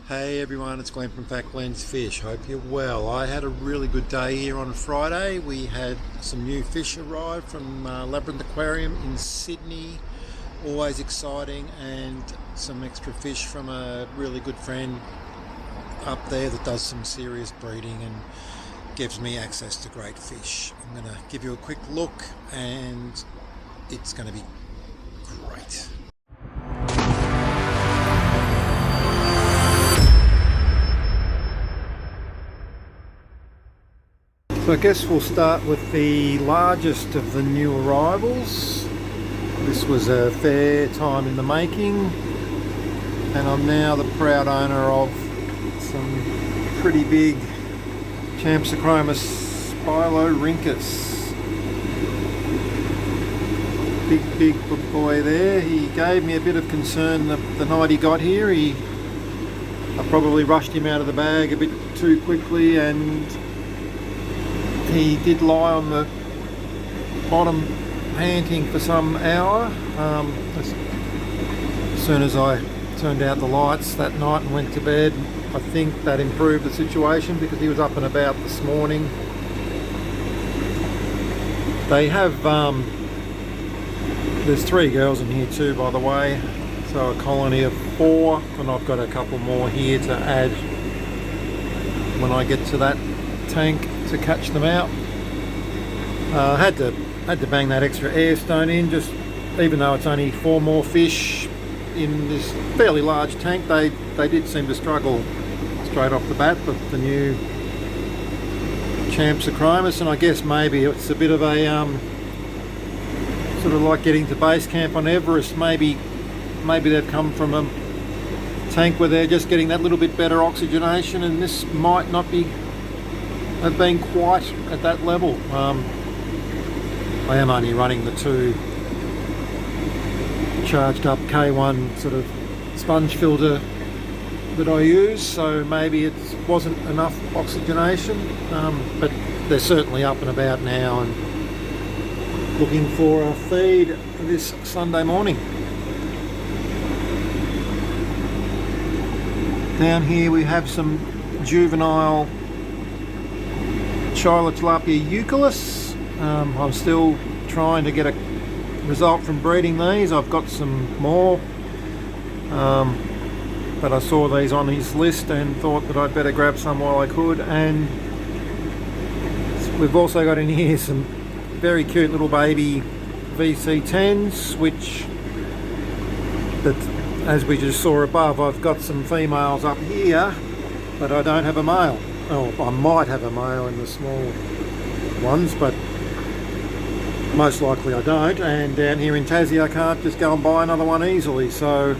Hey everyone, it's Glenn from Fat Glenn's Fish. Hope you're well. I had a really good day here on Friday. We had some new fish arrive from Labyrinth Aquarium in Sydney. Always exciting, and some extra fish from a really good friend up there that does some serious breeding and gives me access to great fish. I'm going to give you a quick look and it's going to be great. So I guess we'll start with the largest of the new arrivals. This was a fair time in the making, and I'm now the proud owner of some pretty big Chromosphrincus. Big boy there. He gave me a bit of concern the night he got here. I probably rushed him out of the bag a bit too quickly, and he did lie on the bottom panting for some hour. As soon as I turned out the lights that night and went to bed, I think that improved the situation because he was up and about this morning. They have, there's 3 girls in here too, by the way, so a colony of 4, and I've got a couple more here to add when I get to that tank to catch them out. I had to bang that extra air stone in, just even though it's only 4 more fish in this fairly large tank. They did seem to struggle straight off the bat with the new Chromosphrincus, and I guess maybe it's a bit of a sort of like getting to base camp on Everest. Maybe they've come from a tank where they're just getting that little bit better oxygenation, and this might not have been quite at that level. I am only running the 2 charged up K1 sort of sponge filter that I use, so maybe it wasn't enough oxygenation, but they're certainly up and about now and looking for a feed this Sunday morning. Down here we have some juvenile Tilapia eucalyptus. I'm still trying to get a result from breeding these. I've got some more, but I saw these on his list and thought that I'd better grab some while I could. And we've also got in here some very cute little baby VC10s, which, as we just saw above, I've got some females up here, but I don't have a male. Oh, I might have a male in the small ones, but most likely I don't. And down here in Tassie I can't just go and buy another one easily, so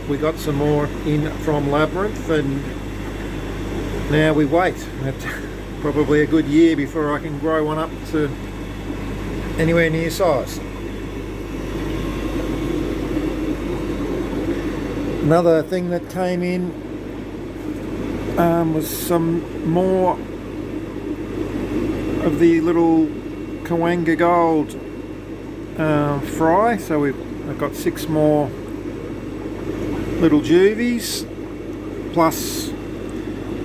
we got some more in from Labyrinth, and now we wait. That's probably a good year before I can grow one up to anywhere near size. Another thing that came in was some more of the little Kawainga gold fry. So I've got 6 more little juvies plus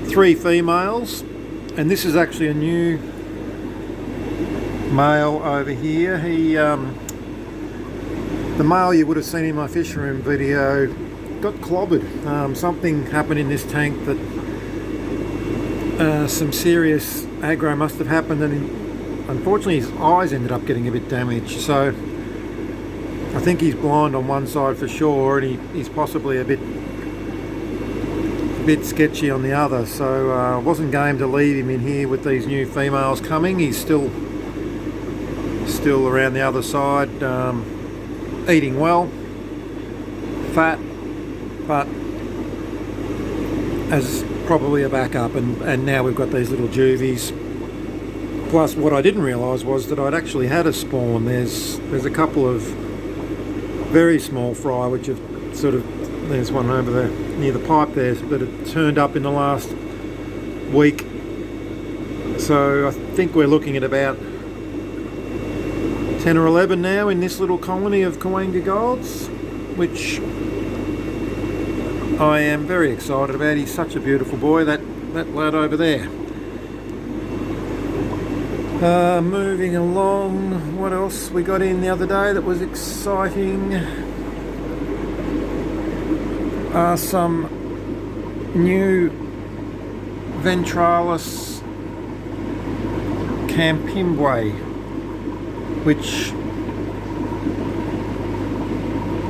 3 females, and this is actually a new male over here. The male you would have seen in my fish room video got clobbered. Something happened in this tank that some serious aggro must have happened, and unfortunately his eyes ended up getting a bit damaged. So I think he's blind on one side for sure, and he's possibly a bit sketchy on the other. So I wasn't game to leave him in here with these new females coming. He's still around the other side, eating well, fat, but as probably a backup, and now we've got these little juvies. Plus what I didn't realise was that I'd actually had a spawn. There's a couple of very small fry which have sort of, there's one over there near the pipe there, but it turned up in the last week. So I think we're looking at about 10 or 11 now in this little colony of Kawainga golds, which I am very excited about. He's such a beautiful boy, that lad over there. Moving along, what else we got in the other day that was exciting? Some new Ventralis Kampimbwe, which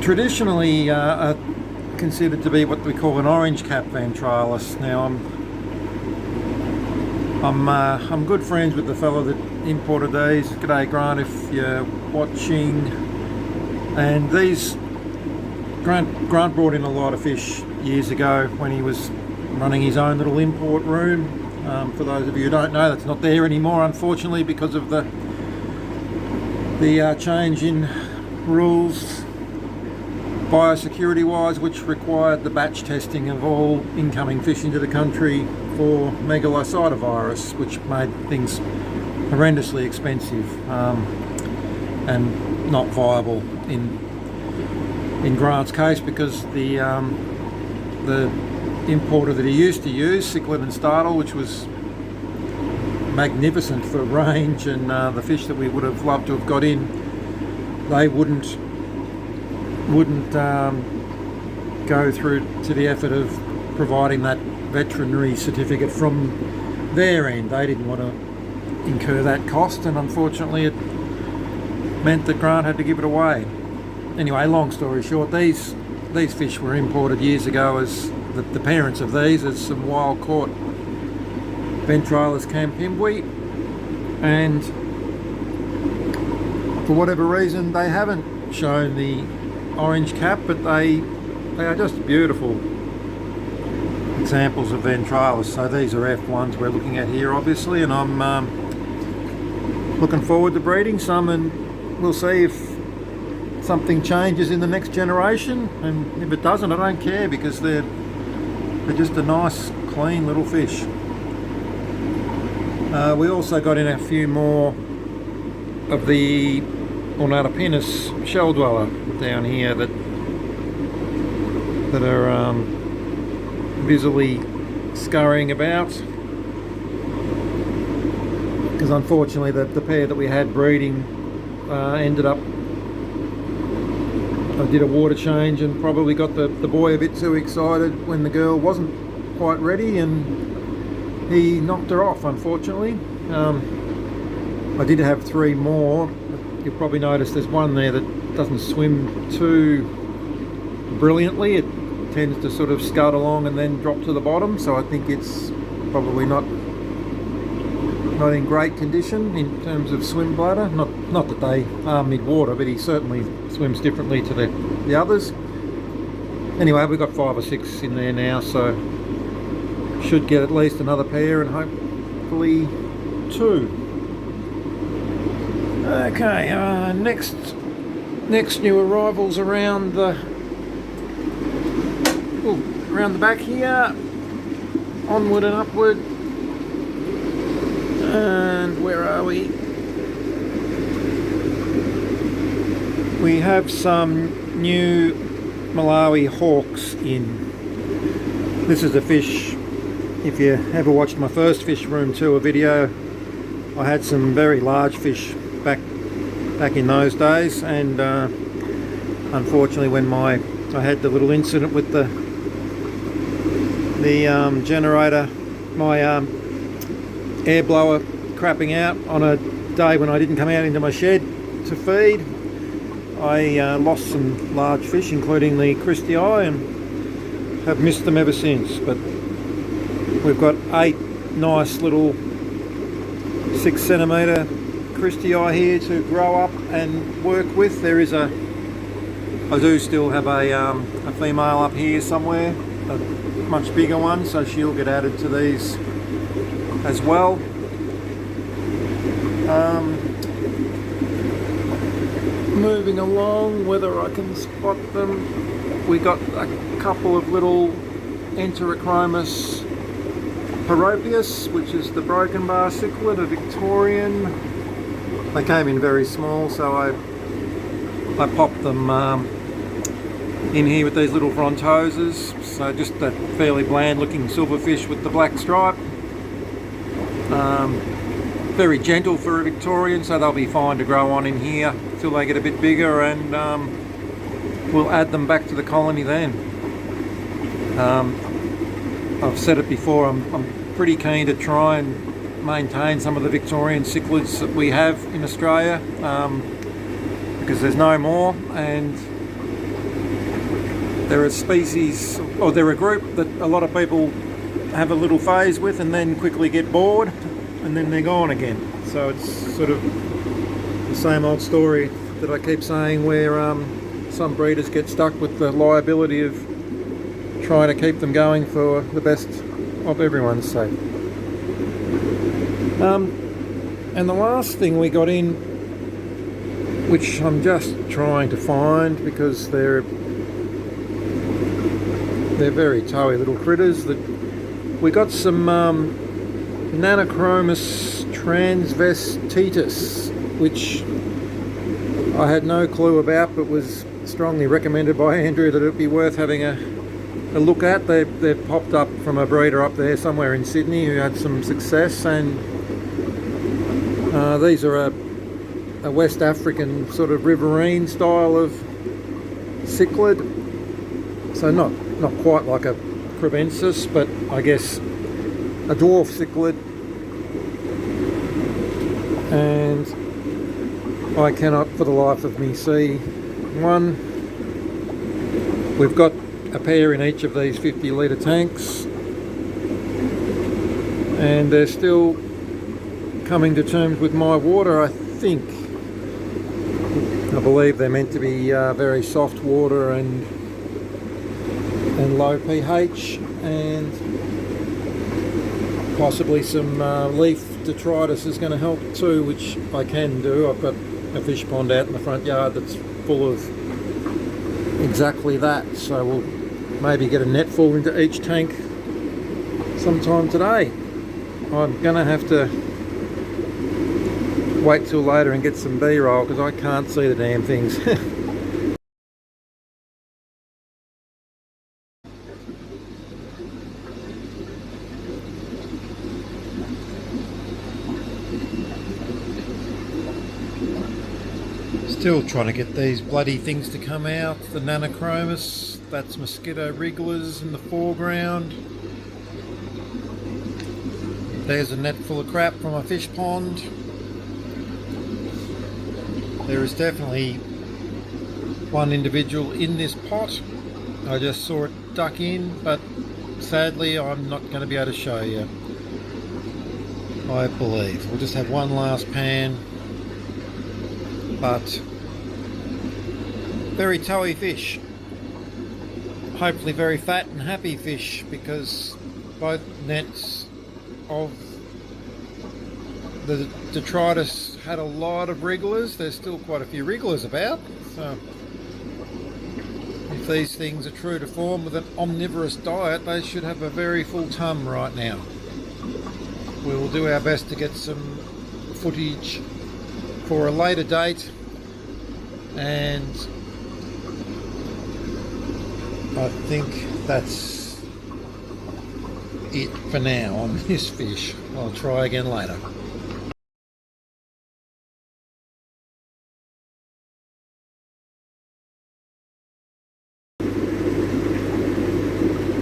traditionally are considered to be what we call an orange cap Ventralis. Now I'm good friends with the fellow that imported these. G'day Grant, if you're watching. And these Grant brought in a lot of fish years ago when he was running his own little import room. For those of you who don't know, that's not there anymore, unfortunately, because of the change in rules biosecurity wise, which required the batch testing of all incoming fish into the country for megalocitovirus, which made things horrendously expensive and not viable in Grant's case, because the importer that he used to use, cichlid and startle, which was magnificent for range and the fish that we would have loved to have got in, they wouldn't go through to the effort of providing that veterinary certificate from their end. They didn't want to incur that cost, and unfortunately it meant that Grant had to give it away. Anyway, long story short, these fish were imported years ago as the parents of these as some wild caught Ventralis Kampimbwe, and for whatever reason they haven't shown the orange cap, but they are just beautiful examples of Ventralis. So these are F1s we're looking at here, obviously, and I'm looking forward to breeding some, and we'll see if something changes in the next generation, and if it doesn't, I don't care, because they're just a nice clean little fish. We also got in a few more of the Ornatopinus shell dweller down here that are busily scurrying about, because unfortunately the pair that we had breeding ended up, I did a water change and probably got the boy a bit too excited when the girl wasn't quite ready, and he knocked her off, unfortunately. I did have 3 more. You'll probably notice there's one there that doesn't swim too brilliantly. It tends to sort of scud along and then drop to the bottom, so I think it's probably not in great condition in terms of swim bladder. Not that they are mid-water, but he certainly swims differently to the others. Anyway, we've got 5 or 6 in there now, so should get at least another pair, and hopefully 2. Okay, next new arrivals around the back here, onward and upward. And where are we? We have some new Malawi hawks in. This is a fish, if you ever watched my first fish room tour video, I had some very large fish back in those days, and unfortunately when I had the little incident with the generator, my air blower crapping out on a day when I didn't come out into my shed to feed, I lost some large fish, including the Christie, and have missed them ever since. But we've got 8 nice little 6 centimetre Christie here to grow up and work with. I do still have a female up here somewhere, a much bigger one, so she'll get added to these as well. Moving along, whether I can spot them, we got a couple of little Nanochromis Paropius, which is the broken bar cichlid, a Victorian. They came in very small, so I popped them in here with these little frontoses. So just a fairly bland looking silverfish with the black stripe. Very gentle for a Victorian, so they'll be fine to grow on in here till they get a bit bigger, and we'll add them back to the colony then. I've said it before, I'm pretty keen to try and maintain some of the Victorian cichlids that we have in Australia, because there's no more, and they're a species, or they're a group that a lot of people have a little phase with and then quickly get bored and then they're gone again. So it's sort of the same old story that I keep saying, where some breeders get stuck with the liability of trying to keep them going for the best of everyone's sake. And the last thing we got in, which I'm just trying to find because they're very towy little critters, that we got some Nanochromis transvestitis, which I had no clue about, but was strongly recommended by Andrew that it would be worth having a look at. They've popped up from a breeder up there somewhere in Sydney who had some success, and these are a West African sort of riverine style of cichlid, so not quite like a Chromosphrincus, but I guess a dwarf cichlid, and I cannot for the life of me see one. We've got a pair in each of these 50-litre tanks, and they're still coming to terms with my water, I think. I believe they're meant to be very soft water and low pH, and possibly some leaf detritus is going to help too, which I can do. I've got a fish pond out in the front yard that's full of exactly that, so we'll maybe get a net full into each tank sometime today. I'm going to have to wait till later and get some B-roll because I can't see the damn things. Still trying to get these bloody things to come out. The Nanochromis, that's mosquito wrigglers in the foreground. There's a net full of crap from a fish pond. There is definitely one individual in this pot. I just saw it duck in, but sadly I'm not going to be able to show you, I believe. We'll just have one last pan, but very towy fish. Hopefully very fat and happy fish, because both nets of the detritus had a lot of wrigglers. There's still quite a few wrigglers about, so if these things are true to form with an omnivorous diet, they should have a very full tum right now. We will do our best to get some footage for a later date, and I think that's it for now on this fish. I'll try again later.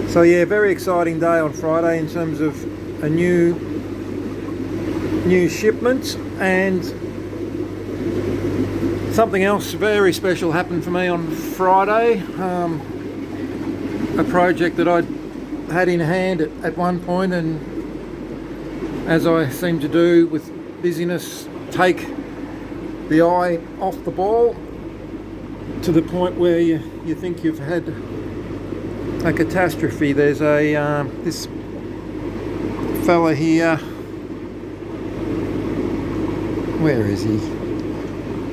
So yeah, very exciting day on Friday in terms of a new shipment, and something else very special happened for me on Friday. A project that I had in hand at one point, and as I seem to do with busyness, take the eye off the ball to the point where you think you've had a catastrophe. There's a this fella here, where is he?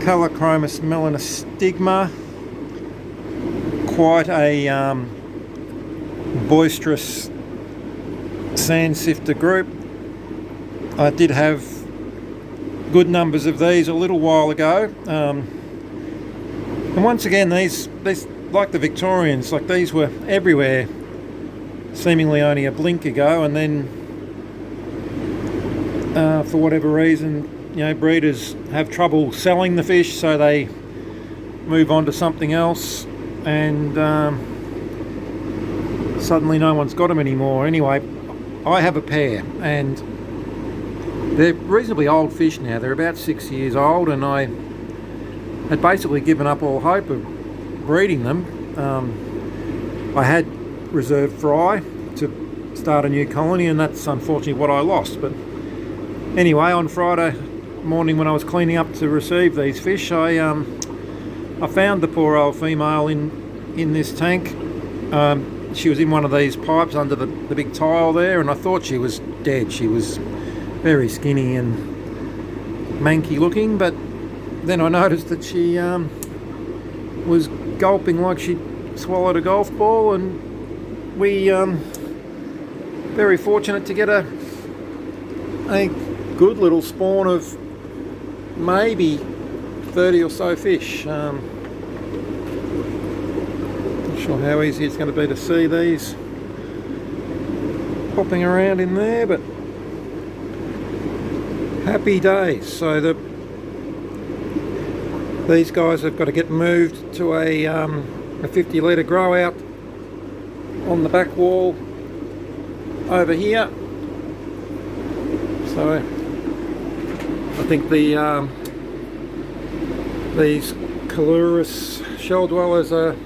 Colochromis melanostigma, quite a boisterous sand sifter group. I did have good numbers of these a little while ago, and once again these like the Victorians, like these were everywhere seemingly only a blink ago, and then for whatever reason, you know, breeders have trouble selling the fish, so they move on to something else, and suddenly no one's got them anymore. Anyway, I have a pair, and they're reasonably old fish now. They're about 6 years old, and I had basically given up all hope of breeding them. I had reserved fry to start a new colony, and that's unfortunately what I lost. But anyway, on Friday morning when I was cleaning up to receive these fish, I found the poor old female in this tank. She was in one of these pipes under the big tile there, and I thought she was dead. She was very skinny and manky looking, but then I noticed that she was gulping like she swallowed a golf ball, and we very fortunate to get a good little spawn of maybe 30 or so fish. Not sure how easy it's going to be to see these popping around in there, but happy days. So these guys have got to get moved to a 50 litre grow out on the back wall over here. So I think these Calurus shell dwellers are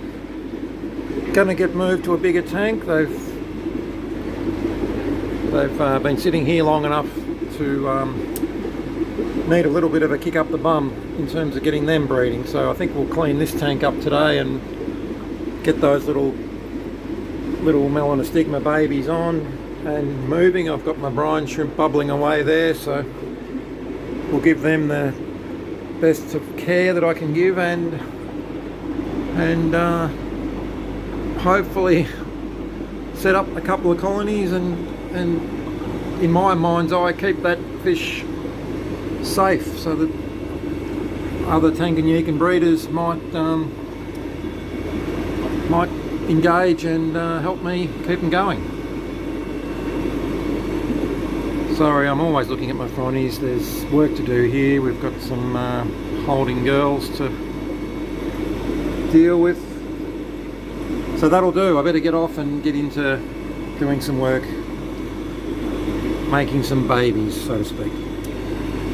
going to get moved to a bigger tank. They've been sitting here long enough to need a little bit of a kick up the bum in terms of getting them breeding. So I think we'll clean this tank up today and get those little melanostigma babies on and moving. I've got my brine shrimp bubbling away there, so we'll give them the best of care that I can give, and hopefully set up a couple of colonies and in my mind's eye keep that fish safe, so that other Tanganyikan breeders might engage and help me keep them going. Sorry, I'm always looking at my fronties. There's work to do here. We've got some holding girls to deal with. So that'll do. I better get off and get into doing some work, making some babies, so to speak.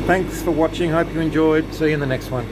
Thanks for watching. Hope you enjoyed. See you in the next one.